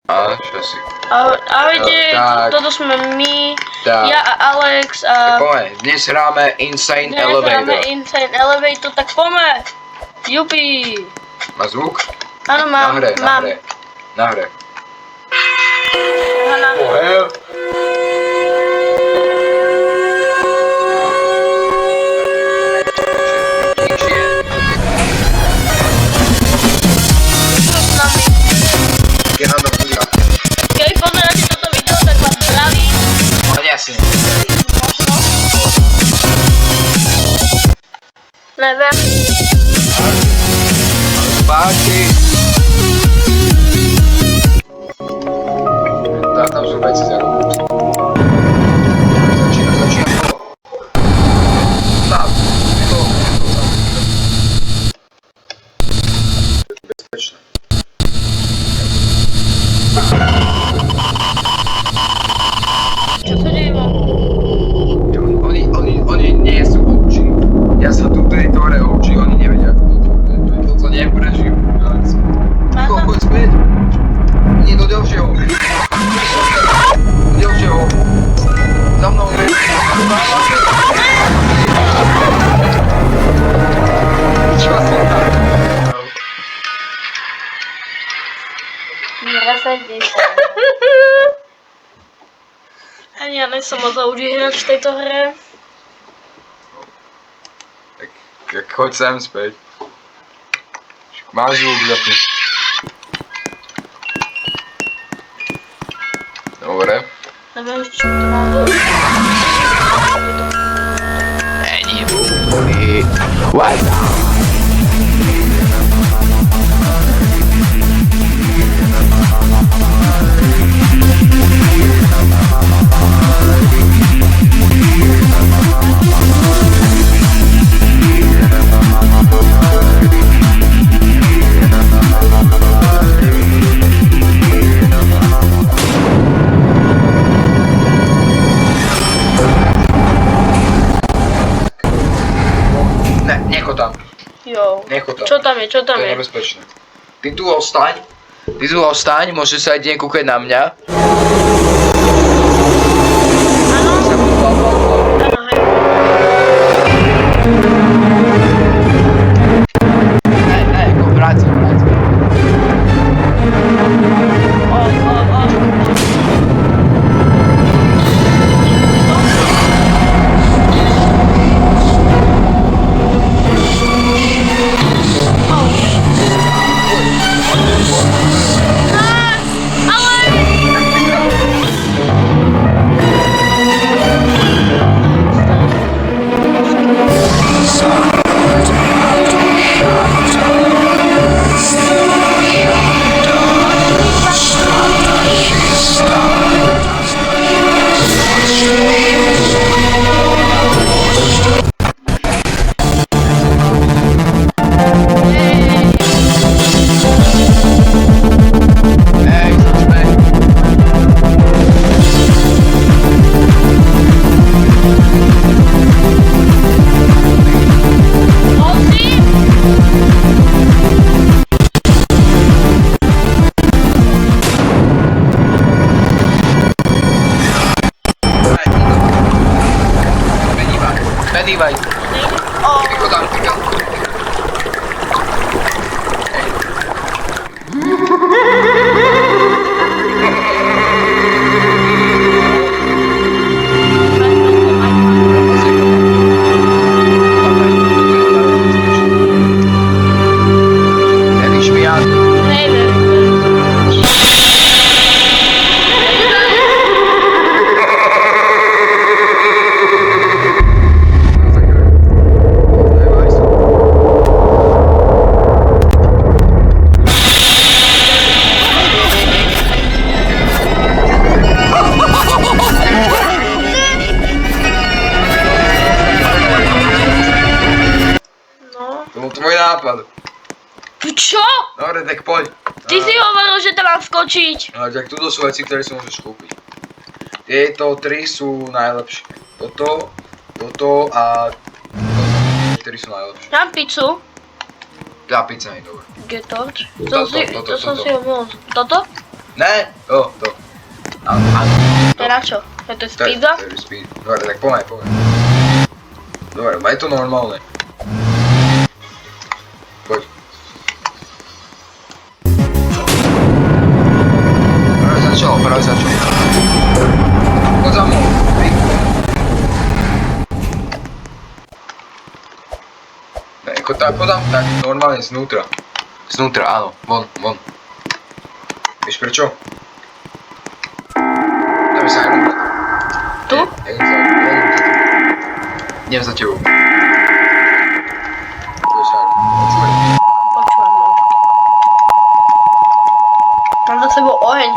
A čo si? Ahojte, toto sme my, ja a Alex a... Tak poďme, dnes hráme Insane Elevator. Insane Elevator, tak poďme! Jupi! Má zvuk? Áno, mám. Na hre. Aha. Keď pozeráte toto video, tak vás zdravím. Ale jasne. Možno. Neviem. Páči. Tam sú veci za ruku. Začína to. Stav. Bezpečné. Čo sa deje vám? Oni nie sú ovči. Ja sa tu v tejto hre ovči, oni nevedia ako toto. Toto neprežijú. Poď späť. Nie, do ďalšieho. Za mnou. Čo som tam? Ani ja nejsem moc OG hráč v tejto hre. Tak choď sem späť. Máš zvuk zapnúť. Dobre. Neviem, čo to má. Anybody. What? Necho tam. Čo tam je? To je nebezpečné. Ty tu ostaň, môžeš sa aj deň kúkať na mňa. Áno, hej. Hej, vráť sa. Medívaj. Rýchlo tam, rýchlo. Nevíš mi jak? Neviem. Tvoj nápad. Čo? Dobre, tak poď. Ty si hovoril, že tam mám skočiť. No, tak tu sú veci, ktoré si môžeš kúpiť. Tieto tri sú najlepšie. Toto a toto. Ktorí sú najlepšie. Mám pizzu. Tá pizza nie je dobrá. Getort. Toto. To som si ho mohol. Toto? Ne? To. Áno. To je na čo? Je to speedza? To je speed. Dobre, tak poďme. Dobre, je to normálne. Poď. Práve začal. Poď za mnou. Ako tam, tak normálne znútra. Znútra, áno. Von. Vieš prečo? Tam je Siren. Tu? Idem za tebou. Tu je Siren. Počúvaj. Počúvam, no. Mám za sebou oheň.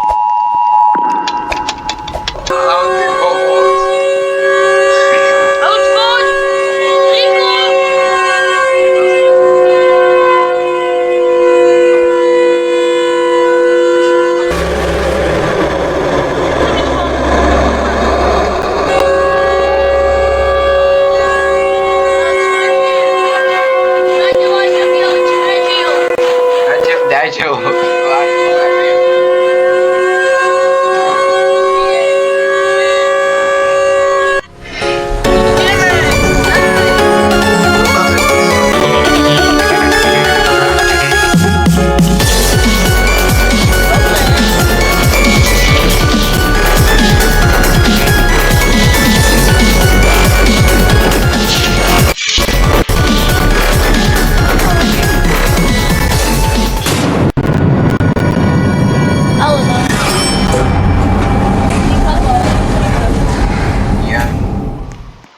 Auč, poď! Rýchlo! Dajte ho.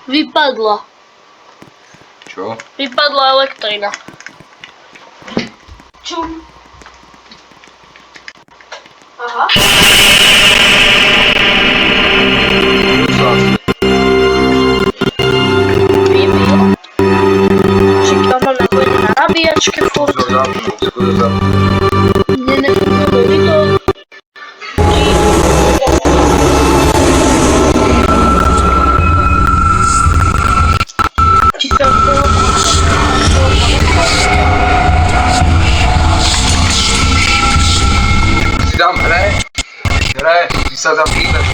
Vypadla. Čo? Vypadla elektrina. Čum. Aha. Vybil. Však ja mám napojené na nabíjačke furt. Nenefunguje to. Si tam hre, ty sa tam pýtaš.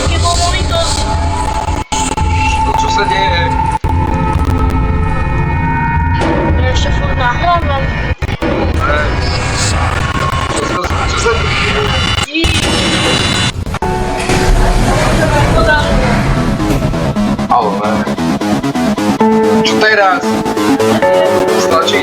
Chybol monitor. Čo sa deje? Ja ešte furt nahrávam. Hre. Čo sa deje? Ale čo teraz? Stačí?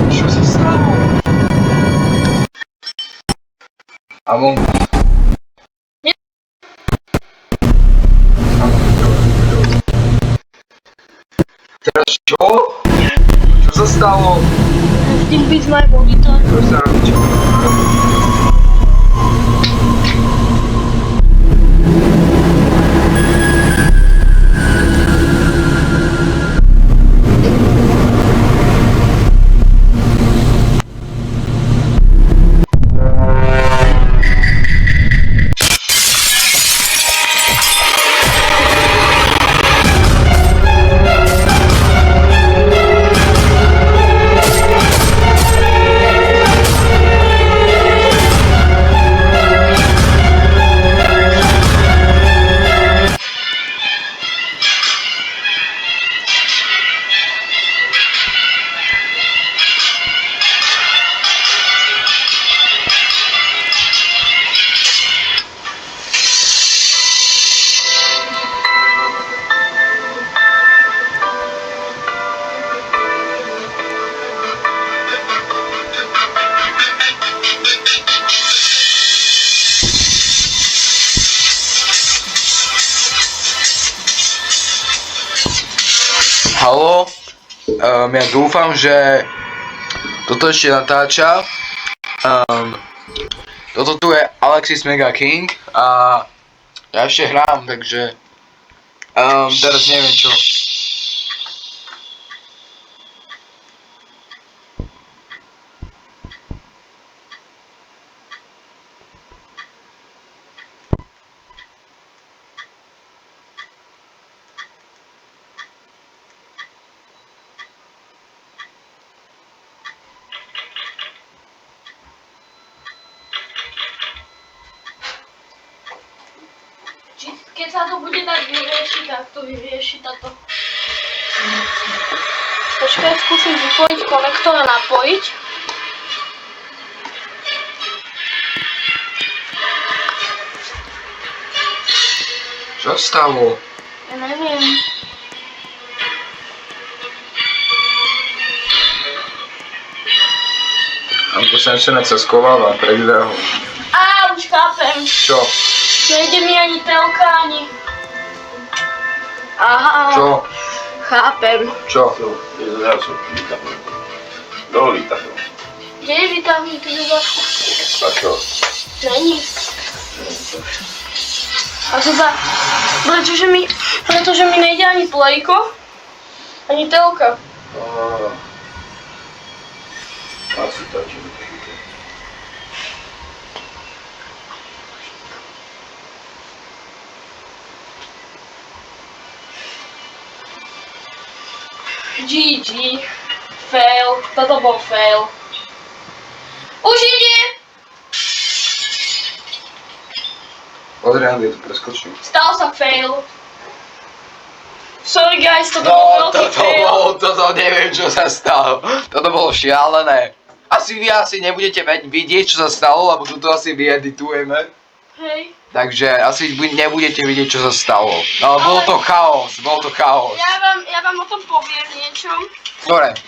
Čo sa stalo? Amon. Teraz čo? Čo sa stalo? Still beats my monitor. Čo sa robí? Haló, ja dúfam, že toto ešte natáča. Toto tu je Alexis Mega King a ja ešte hrám, takže teraz neviem čo. keď sa to bude dať vyriešiť, tak to vyrieši táto. Počkaj, skúsim vypojiť konektor a napojiť. Čo stalo? Ja neviem. Anko Sensenet sa skováva pred dverou. Á, už chápem. Čo? Nejde mi ani telka, ani... Aha. Čo? Chápem. Čo? Dole vytáhnu. Kde je vytáhnutý zubačku? A čo? Není. A zuba... Pretože mi nejde ani plejko, ani telka. Asi tak. GG. Fail. Toto bol fail. Už ide! Pozri, Andy, tu preskočím. Stal sa fail. Sorry guys, toto bol veľký fail. Toto neviem, čo sa stalo. Toto bolo šialené. Asi vy nebudete vidieť, čo sa stalo, lebo toto asi vyeditujeme. Hej. Takže asi nebudete vidieť, čo sa stalo. No, bolo to chaos. Ja vám o tom poviem niečo.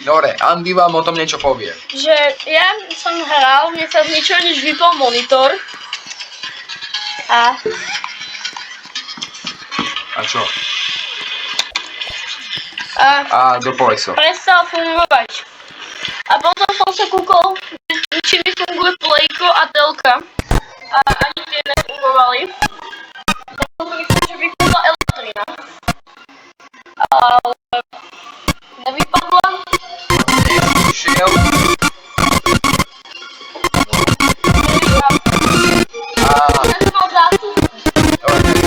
Dobre, Andy vám o tom niečo povie. Že ja som hral, mne sa z ničoho nič vypol monitor. A čo? A dopovedz sa. prestal fungovať. A potom som sa kúkol, či mi funguje plejko a telka. A ani tie nefungovali. Potom som myslel, že vypadla elektrina. Ale nevypadla. Šiel. Nevypadl zásuvku.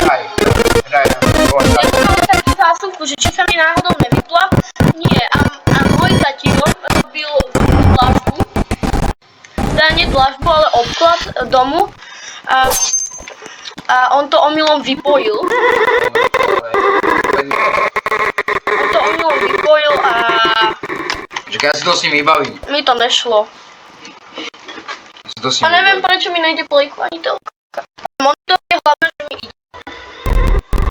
Hraj. Nevypadl takú zásuvku, že či sa mi náhodou nevypla. Nie. A môj tatino robil dlažbu. Teda nie dlažbu, ale obklad domu. A on to omylom vypojil. A... Čakaj, ja si to s ním vybavím. mi to nešlo. A neviem, prečo mi nejde plejku ani telka. Monitor je hlavne, že mi ide.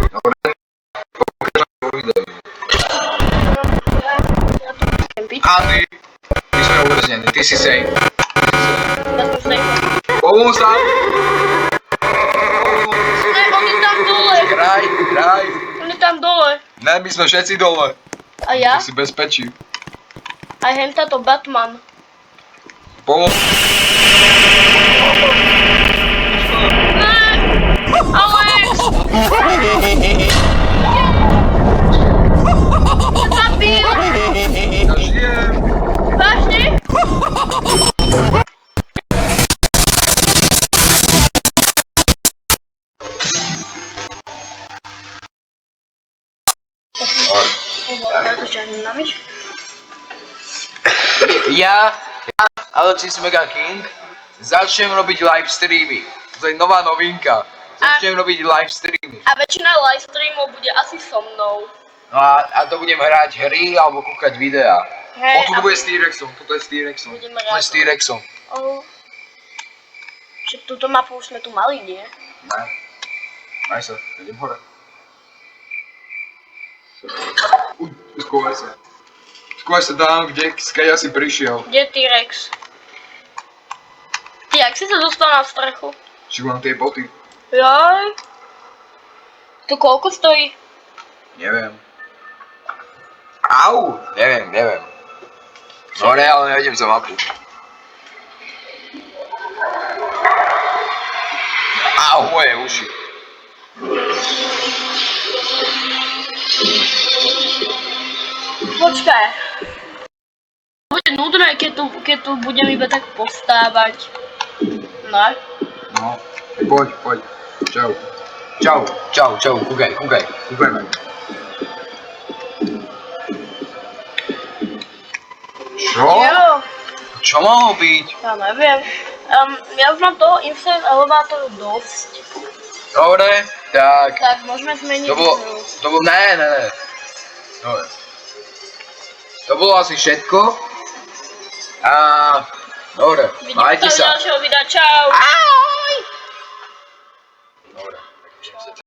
Dobre. Pokračujem vo videu. Ja to nechcem byť. Andy, my sme uväznení, ty si safe. Ja som safe. Pomôž sa. Ne, on je tam dole. Hraj. On je tam dole. Ne, my sme všetci dole. A ja? Ty si bezpečí. A hen táto Batman. Pomôž. Ne! Alex! Zabil! Ja žijem. Vážne? Ja, Alexis Mega King, začnem robiť live streamy. To je nová novinka. Začnem robiť live streamy. A väčšina live streamov bude asi so mnou. No a to budem hrať hry alebo kúkať videá. Hej, Toto bude s T-Rexom, toto je s T-Rexom. Budeme To je s T-Rexom. Však túto mapu už sme tu mali, nie? Ne. Maj sa, idem hore. Skovaj sa. Skovaj sa tam, keď ja si prišiel. Kde je T-Rex? Ty, jak si sa dostal na strechu? Či mám tie boty? Jaj. To koľko stojí? Neviem. Au! Neviem. No reálne nejdem za mapu. Au, moje uši. Počkaj. Bude nudné, keď tu budem iba tak postávať. No. No, poď. Čau, kúkaj ma. Čo? Jo. Čo mohlo byť? Ja neviem. Ja už mám toho Infinite Elevátoru dosť. Dobre, tak. Tak, môžeme zmeniť. To bolo, ne. Dobre. To bolo asi všetko. A, dobre, majte Vidíme sa u sa. ďalšieho videa, čau. Ahoj! Dobre, takže sa